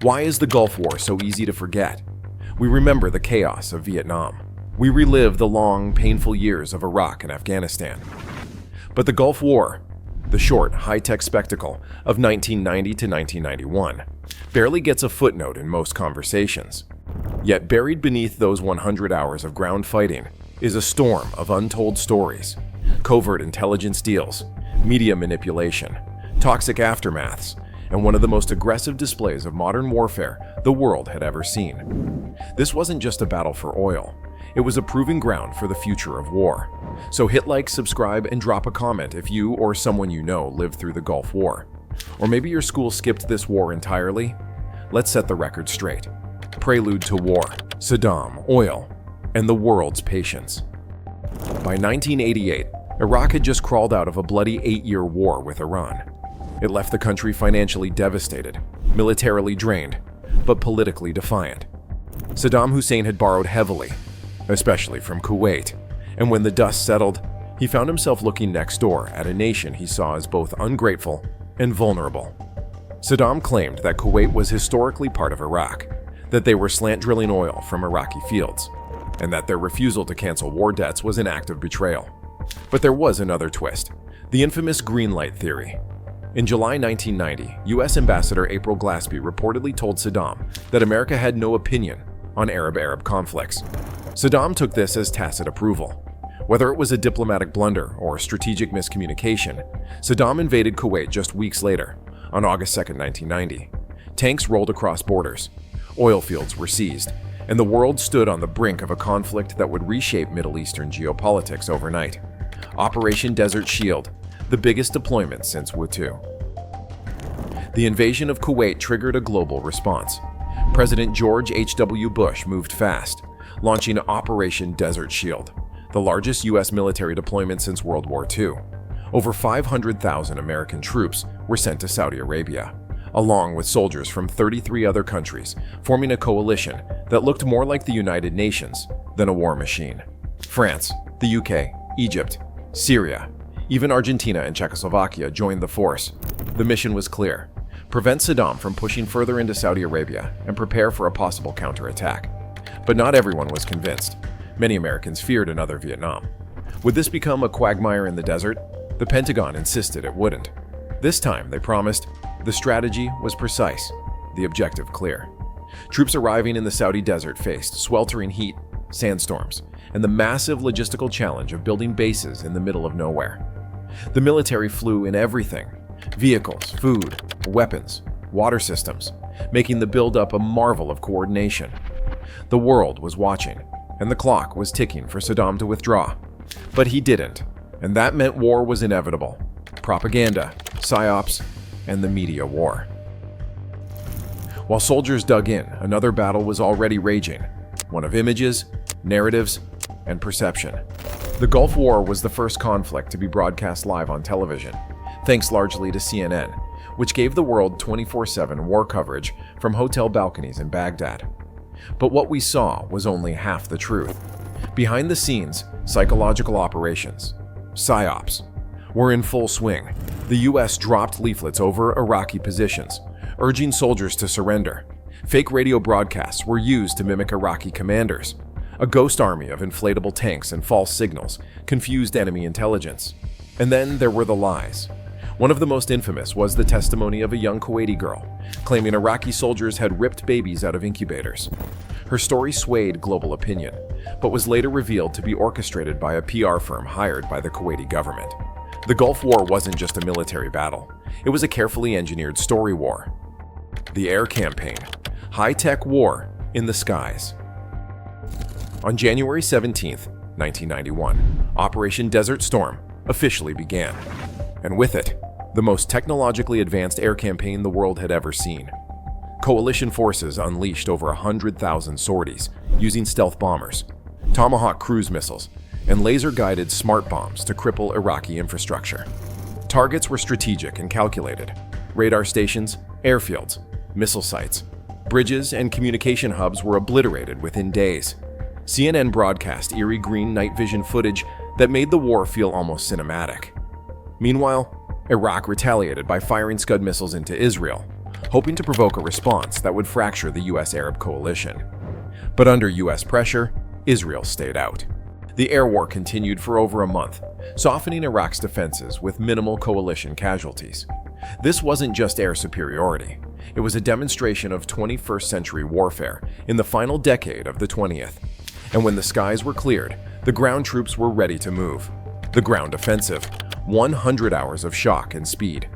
Why is the Gulf War so easy to forget? We remember the chaos of Vietnam. We relive the long, painful years of Iraq and Afghanistan. But the Gulf War, the short, high-tech spectacle of 1990 to 1991, barely gets a footnote in most conversations. Yet buried beneath those 100 hours of ground fighting is a storm of untold stories, covert intelligence deals, media manipulation, toxic aftermaths, and one of the most aggressive displays of modern warfare the world had ever seen. This wasn't just a battle for oil. It was a proving ground for the future of war. So hit like, subscribe, and drop a comment if you or someone you know lived through the Gulf War. Or maybe your school skipped this war entirely. Let's set the record straight. Prelude to war, Saddam, oil, and the world's patience. By 1988, Iraq had just crawled out of a bloody 8-year war with Iran. It left the country financially devastated, militarily drained, but politically defiant. Saddam Hussein had borrowed heavily, especially from Kuwait, and when the dust settled, he found himself looking next door at a nation he saw as both ungrateful and vulnerable. Saddam claimed that Kuwait was historically part of Iraq, that they were slant drilling oil from Iraqi fields, and that their refusal to cancel war debts was an act of betrayal. But there was another twist, the infamous green light theory. In July 1990, U.S. Ambassador April Glaspie reportedly told Saddam that America had no opinion on Arab-Arab conflicts. Saddam took this as tacit approval. Whether it was a diplomatic blunder or strategic miscommunication, Saddam invaded Kuwait just weeks later, on August 2, 1990. Tanks rolled across borders, oil fields were seized, and the world stood on the brink of a conflict that would reshape Middle Eastern geopolitics overnight. Operation Desert Shield, the biggest deployment since World War II. The invasion of Kuwait triggered a global response. President George H.W. Bush moved fast, launching Operation Desert Shield, the largest U.S. military deployment since World War II. Over 500,000 American troops were sent to Saudi Arabia, along with soldiers from 33 other countries, forming a coalition that looked more like the United Nations than a war machine. France, the UK, Egypt, Syria, even Argentina and Czechoslovakia joined the force. The mission was clear: prevent Saddam from pushing further into Saudi Arabia and prepare for a possible counterattack. But not everyone was convinced. Many Americans feared another Vietnam. Would this become a quagmire in the desert? The Pentagon insisted it wouldn't. This time, they promised, the strategy was precise, the objective clear. Troops arriving in the Saudi desert faced sweltering heat, sandstorms, and the massive logistical challenge of building bases in the middle of nowhere. The military flew in everything: vehicles, food, weapons, water systems, making the build-up a marvel of coordination. The world was watching, and the clock was ticking for Saddam to withdraw. But he didn't, and that meant war was inevitable. Propaganda, psyops, and the media war. While soldiers dug in, another battle was already raging, one of images, narratives, and perception. The Gulf War was the first conflict to be broadcast live on television, thanks largely to CNN, which gave the world 24/7 war coverage from hotel balconies in Baghdad. But what we saw was only half the truth. Behind the scenes, psychological operations, psyops, were in full swing. The US dropped leaflets over Iraqi positions, urging soldiers to surrender. Fake radio broadcasts were used to mimic Iraqi commanders. A ghost army of inflatable tanks and false signals confused enemy intelligence. And then there were the lies. One of the most infamous was the testimony of a young Kuwaiti girl, claiming Iraqi soldiers had ripped babies out of incubators. Her story swayed global opinion, but was later revealed to be orchestrated by a PR firm hired by the Kuwaiti government. The Gulf War wasn't just a military battle. It was a carefully engineered story war. The Air Campaign, high-tech war in the skies. On January 17, 1991, Operation Desert Storm officially began. And with it, the most technologically advanced air campaign the world had ever seen. Coalition forces unleashed over 100,000 sorties using stealth bombers, Tomahawk cruise missiles, and laser-guided smart bombs to cripple Iraqi infrastructure. Targets were strategic and calculated: radar stations, airfields, missile sites. Bridges and communication hubs were obliterated within days. CNN broadcast eerie green night vision footage that made the war feel almost cinematic. Meanwhile, Iraq retaliated by firing Scud missiles into Israel, hoping to provoke a response that would fracture the U.S.-Arab coalition. But under U.S. pressure, Israel stayed out. The air war continued for over a month, softening Iraq's defenses with minimal coalition casualties. This wasn't just air superiority. It was a demonstration of 21st century warfare in the final decade of the 20th. And when the skies were cleared, the ground troops were ready to move. The ground offensive, 100 hours of shock and speed.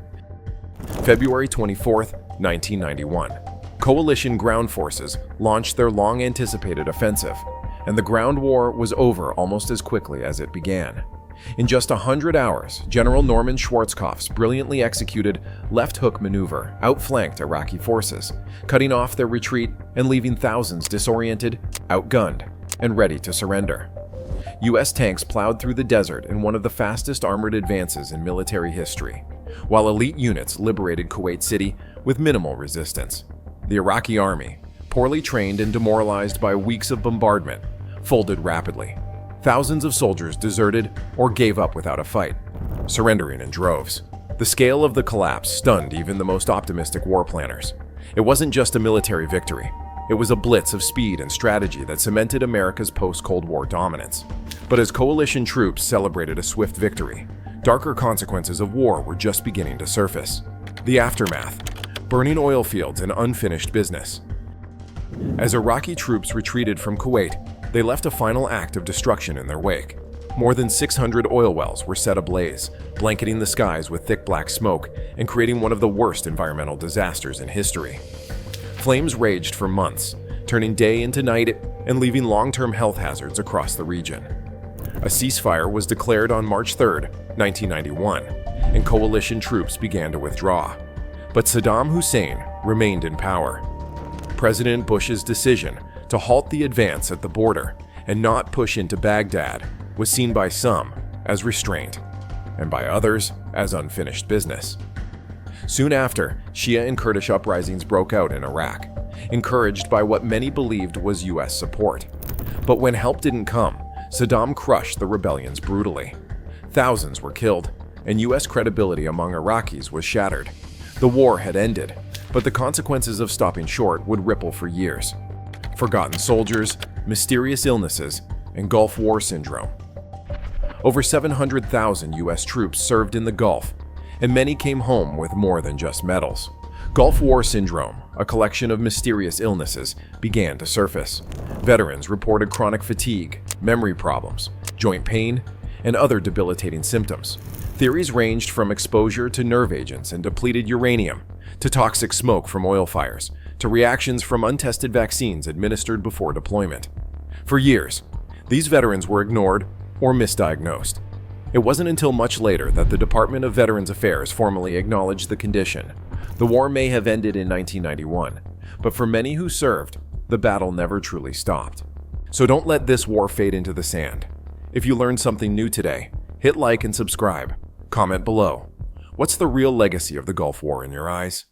February 24, 1991. Coalition ground forces launched their long-anticipated offensive, and the ground war was over almost as quickly as it began. In just 100 hours, General Norman Schwarzkopf's brilliantly executed left-hook maneuver outflanked Iraqi forces, cutting off their retreat and leaving thousands disoriented, outgunned, and ready to surrender. U.S. tanks plowed through the desert in one of the fastest armored advances in military history, while elite units liberated Kuwait City with minimal resistance. The Iraqi army, poorly trained and demoralized by weeks of bombardment, folded rapidly. Thousands of soldiers deserted or gave up without a fight, surrendering in droves. The scale of the collapse stunned even the most optimistic war planners. It wasn't just a military victory. It was a blitz of speed and strategy that cemented America's post-Cold War dominance. But as coalition troops celebrated a swift victory, darker consequences of war were just beginning to surface. The aftermath: burning oil fields and unfinished business. As Iraqi troops retreated from Kuwait, they left a final act of destruction in their wake. More than 600 oil wells were set ablaze, blanketing the skies with thick black smoke and creating one of the worst environmental disasters in history. Flames raged for months, turning day into night and leaving long-term health hazards across the region. A ceasefire was declared on March 3, 1991, and coalition troops began to withdraw. But Saddam Hussein remained in power. President Bush's decision to halt the advance at the border and not push into Baghdad was seen by some as restraint, and by others as unfinished business. Soon after, Shia and Kurdish uprisings broke out in Iraq, encouraged by what many believed was U.S. support. But when help didn't come, Saddam crushed the rebellions brutally. Thousands were killed, and U.S. credibility among Iraqis was shattered. The war had ended, but the consequences of stopping short would ripple for years. Forgotten soldiers, mysterious illnesses, and Gulf War syndrome. Over 700,000 U.S. troops served in the Gulf, and many came home with more than just medals. Gulf War syndrome, a collection of mysterious illnesses, began to surface. Veterans reported chronic fatigue, memory problems, joint pain, and other debilitating symptoms. Theories ranged from exposure to nerve agents and depleted uranium, to toxic smoke from oil fires, to reactions from untested vaccines administered before deployment. For years, these veterans were ignored or misdiagnosed. It wasn't until much later that the Department of Veterans Affairs formally acknowledged the condition. The war may have ended in 1991, but for many who served, the battle never truly stopped. So don't let this war fade into the sand. If you learned something new today, hit like and subscribe. Comment below. What's the real legacy of the Gulf War in your eyes?